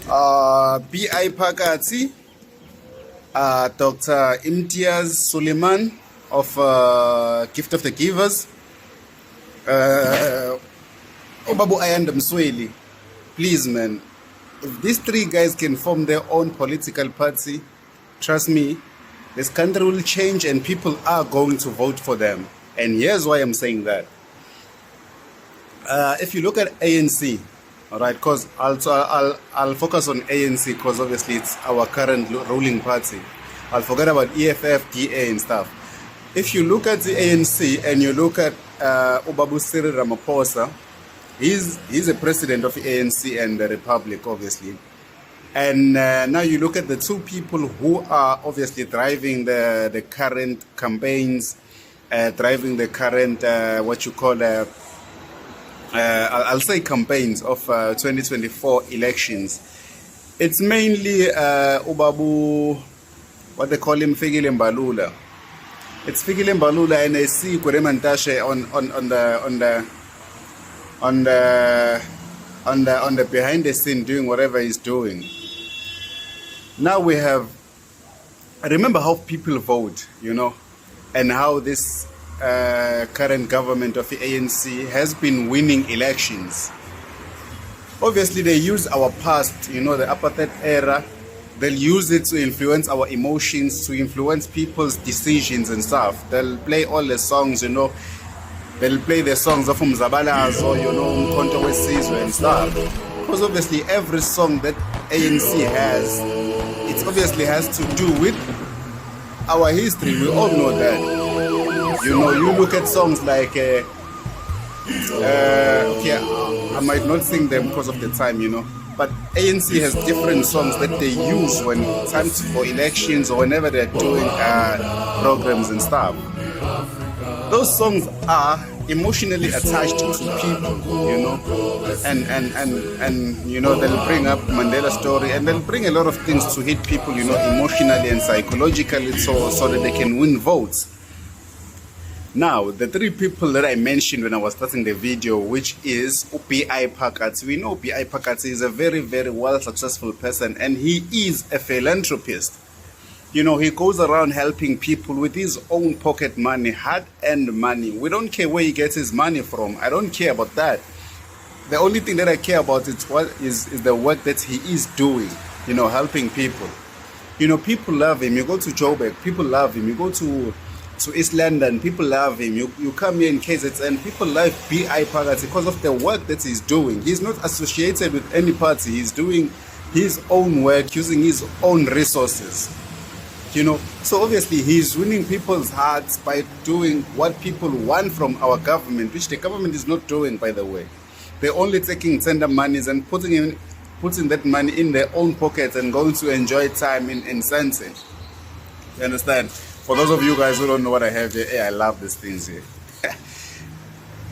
B.I. Phakathi, Dr. Imtiaz Sulaiman of Gift of the Givers, Phakathi Ayanda Msweli. Please, man, if these three guys can form their own political party, trust me, this country will change and people are going to vote for them. And here's why I'm saying that. If you look at ANC, all right, because I'll focus on ANC because obviously it's our current ruling party. I'll forget about EFF, DA and stuff. If you look at the ANC and you look at Ubabu Cyril Ramaphosa, he's a president of the ANC and the Republic, obviously. And now you look at the two people who are obviously driving the current campaigns, driving the current, what you call, I'll say campaigns of 2024 elections. It's mainly Ubabu, what they call him, Phakathi and Ayanda. It's Phakathi and Ayanda, and I see Kuremantashe on the behind the scene doing whatever he's doing. Now we have, I remember how people vote, you know, and how this current government of the ANC has been winning elections. Obviously they use our past, you know, the apartheid era. They'll use it to influence our emotions, to influence people's decisions and stuff. They'll play all the songs, you know. They'll play the songs of Umzabalazo, you know, Umkhonto Wesizwe and stuff. Because obviously every song that ANC has, it obviously has to do with our history. We all know that. You know, you look at songs like, okay, I might not sing them because of the time, you know. But ANC has different songs that they use when times for elections or whenever they're doing programs and stuff. Those songs are emotionally attached to people, you know, and you know, they'll bring up Mandela story and they'll bring a lot of things to hit people, you know, emotionally and psychologically, so that they can win votes. Now, the three people that I mentioned when I was starting the video, which is B.I. Phakathi. We know B.I. Phakathi is a very, very well successful person and he is a philanthropist. You know, he goes around helping people with his own pocket money, hard-earned money. We don't care where he gets his money from. I don't care about that. The only thing that I care about is the work that he is doing, you know, helping people. You know, people love him. You go to Joburg, people love him. You go to East London, people love him. You come here in KZN, people love B.I. Phakathi because of the work that he's doing. He's not associated with any party. He's doing his own work, using his own resources. You know, so obviously he's winning people's hearts by doing what people want from our government, which the government is not doing, by the way. They're only taking tender monies and putting that money in their own pockets and going to enjoy time in sunset. You understand? For those of you guys who don't know what I have here, I love these things here.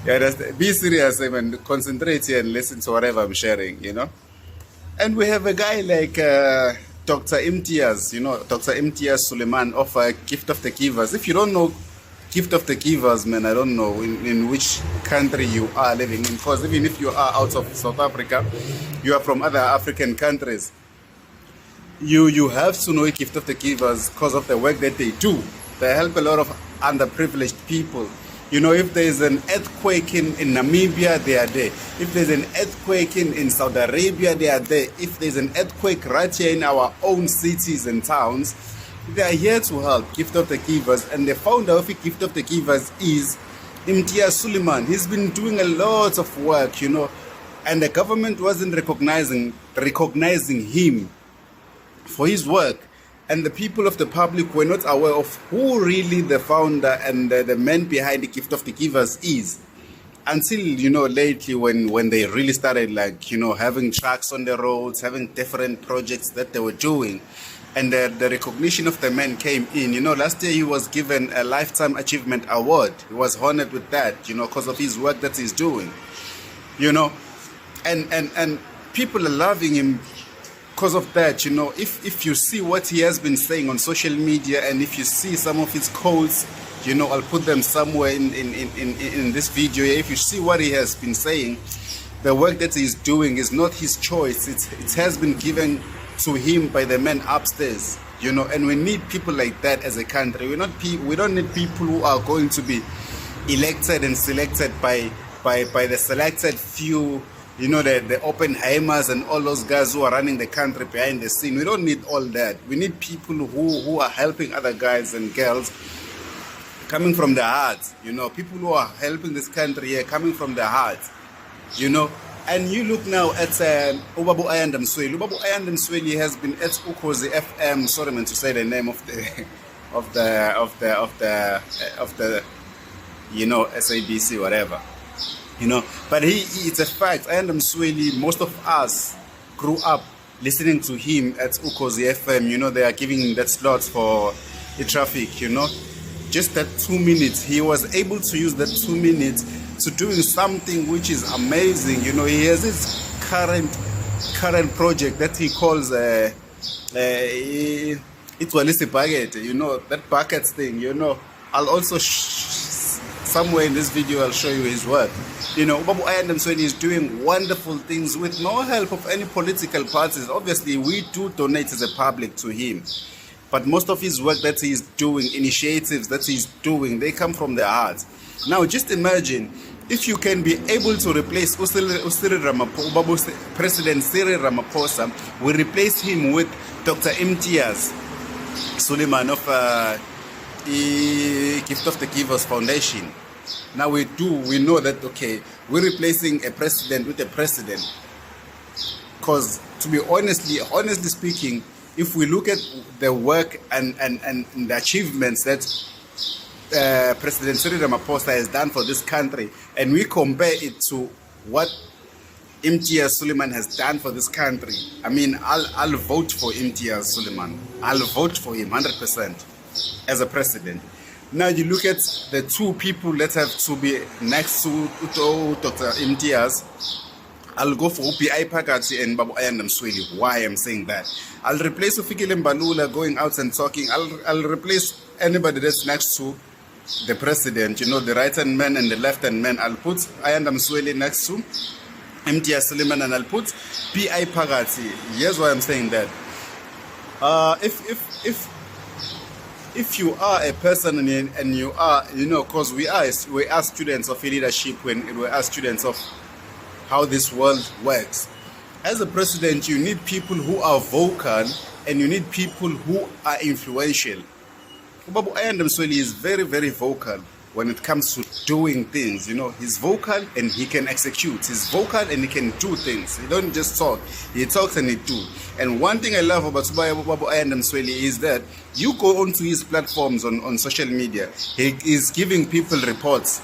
Yeah, be serious, man. Concentrate here and listen to whatever I'm sharing, you know. And we have a guy like Dr. Imtiaz, you know, Dr. Imtiaz Sulaiman of Gift of the Givers. If you don't know Gift of the Givers, man, I don't know in which country you are living in. Because even if you are out of South Africa, you are from other African countries. You have to know Gift of the Givers because of the work that they do. They help a lot of underprivileged people. You know, if there's an earthquake in Namibia, they are there. If there's an earthquake in Saudi Arabia, they are there. If there's an earthquake right here in our own cities and towns, they are here to help. Gift of the Givers. And the founder of Gift of the Givers is Imtiaz Sulaiman. He's been doing a lot of work, you know, and the government wasn't recognizing him for his work, and the people of the public were not aware of who really the founder and the man behind the Gift of the Givers is, until, you know, lately when they really started, like, you know, having trucks on the roads, having different projects that they were doing, and the recognition of the man came in. You know, last year he was given a Lifetime Achievement Award. He was honored with that, you know, because of his work that he's doing, you know, and people are loving him because of that. You know, if you see what he has been saying on social media, and if you see some of his quotes, you know, I'll put them somewhere in this video. If you see what he has been saying, the work that he's doing is not his choice. It has been given to him by the men upstairs, and we need people like that as a country. We don't need people who are going to be elected and selected by the selected few, the Oppenheimers and all those guys who are running the country behind the scene. We don't need all that. We need people who are helping other guys and girls coming from the heart, people who are helping this country here coming from the heart, And you look now at Phakathi Ayanda Msweli. Phakathi Ayanda Msweli has been at Ukhozi FM. Sorry, man, to say the name of the SABC, whatever, But it's a fact. Ayanda Msweli, most of us grew up listening to him at Ukhozi FM. They are giving that slot for the traffic. Just that 2 minutes. He was able to use that 2 minutes to doing something which is amazing. He has this current project that he calls Itwalisi bucket. That bucket thing. I'll also somewhere in this video I'll show you his work. Phakathi Ayanda Msweli is doing wonderful things with no help of any political parties. Obviously, we do donate as a public to him. But most of his work that he's doing, initiatives that he's doing, they come from the heart. Now, just imagine if you can be able to replace President Cyril Ramaphosa, we replace him with Dr. Imtiaz Sulaiman of Gift of the Givers Foundation. Now we know that, okay, we're replacing a president with a president. Because to be honestly speaking, if we look at the work and the achievements that President Cyril Ramaphosa has done for this country, and we compare it to what Imtiaz Sulaiman has done for this country, I mean, I'll vote for Imtiaz Sulaiman. I'll vote for him 100% as a president. Now you look at the two people that have to be next to Dr. Imtiaz. I'll go for Phakathi and Ayanda Msweli. Why I'm saying that? I'll replace Fikile Mbalula going out and talking. I'll replace anybody that's next to the president, the right-hand man and the left-hand man. I'll put Ayanda Msweli next to Imtiaz Sulaiman, and I'll put Phakathi. Here's why I'm saying that. If you are a person and you are, because we are students of leadership, we are students of how this world works. As a president, you need people who are vocal and you need people who are influential. Phakathi Ayanda Msweli is very, very vocal when it comes to doing things. He's vocal and he can execute. He's vocal and he can do things. He don't just talk. He talks and he do. And one thing I love about Phakathi Ayanda Msweli is that you go onto his platforms on social media. He is giving people reports.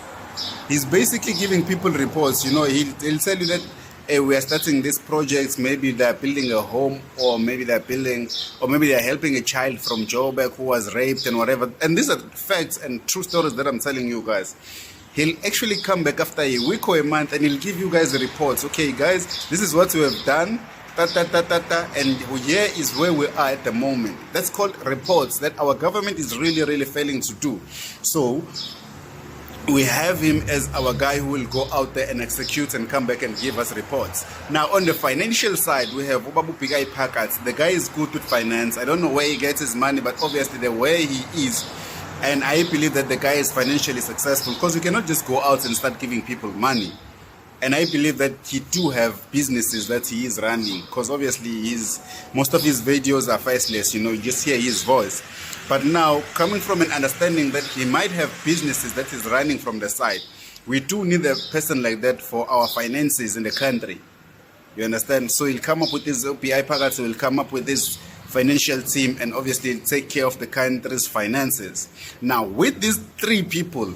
He's basically giving people reports. He'll tell you that, hey, we are starting this project. Maybe they're building a home, or maybe they're helping a child from Joburg who was raped and whatever. And these are facts and true stories that I'm telling you guys. He'll actually come back after a week or a month and he'll give you guys the reports. Okay, guys, this is what we have done. And here is where we are at the moment. That's called reports that our government is really, really failing to do. So we have him as our guy who will go out there and execute and come back and give us reports. Now, on the financial side, we have Phakathi. The guy is good with finance. I don't know where he gets his money, but obviously the way he is, and I believe that the guy is financially successful, because you cannot just go out and start giving people money. And I believe that he do have businesses that he is running, because obviously most of his videos are faceless, you just hear his voice. But now, coming from an understanding that he might have businesses that he's running from the side, we do need a person like that for our finances in the country. You understand? So he'll come up with his Phakathi, will come up with this financial team, and obviously take care of the country's finances. Now, with these three people,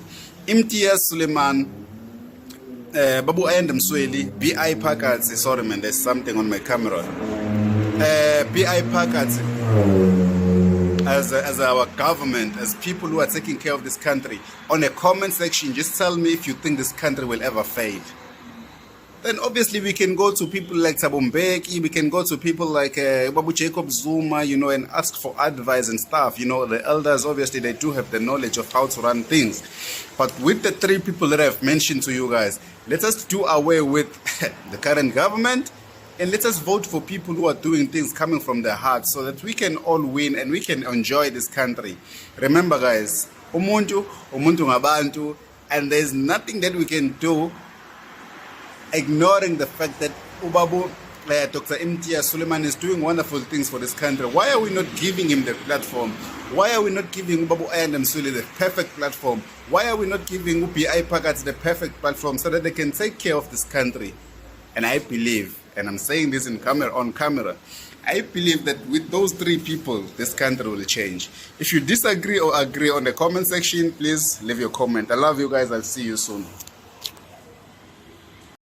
Imtiaz Sulaiman, Phakathi Ayanda Msweli, Phakathi, sorry man, there's something on my camera. Phakathi, as our government, as people who are taking care of this country, on a comment section, just tell me if you think this country will ever fail. then obviously we can go to people like Thabo Mbeki, we can go to people like Babu Jacob Zuma, you know, and ask for advice and stuff. You know, the elders, obviously, they do have the knowledge of how to run things. But with the three people that I've mentioned to you guys, let us do away with the current government, and let us vote for people who are doing things coming from their heart so that we can all win and we can enjoy this country. Remember, guys, umuntu ngabantu, and there's nothing that we can do ignoring the fact that Ubabu, Dr. Imtiaz Sulaiman is doing wonderful things for this country. Why are we not giving him the platform? Why are we not giving Phakathi and Ayanda Msweli the perfect platform? Why are we not giving Phakathi the perfect platform so that they can take care of this country? And I believe, and I'm saying this on camera, I believe that with those three people, this country will change. If you disagree or agree on the comment section, please leave your comment. I love you guys. I'll see you soon.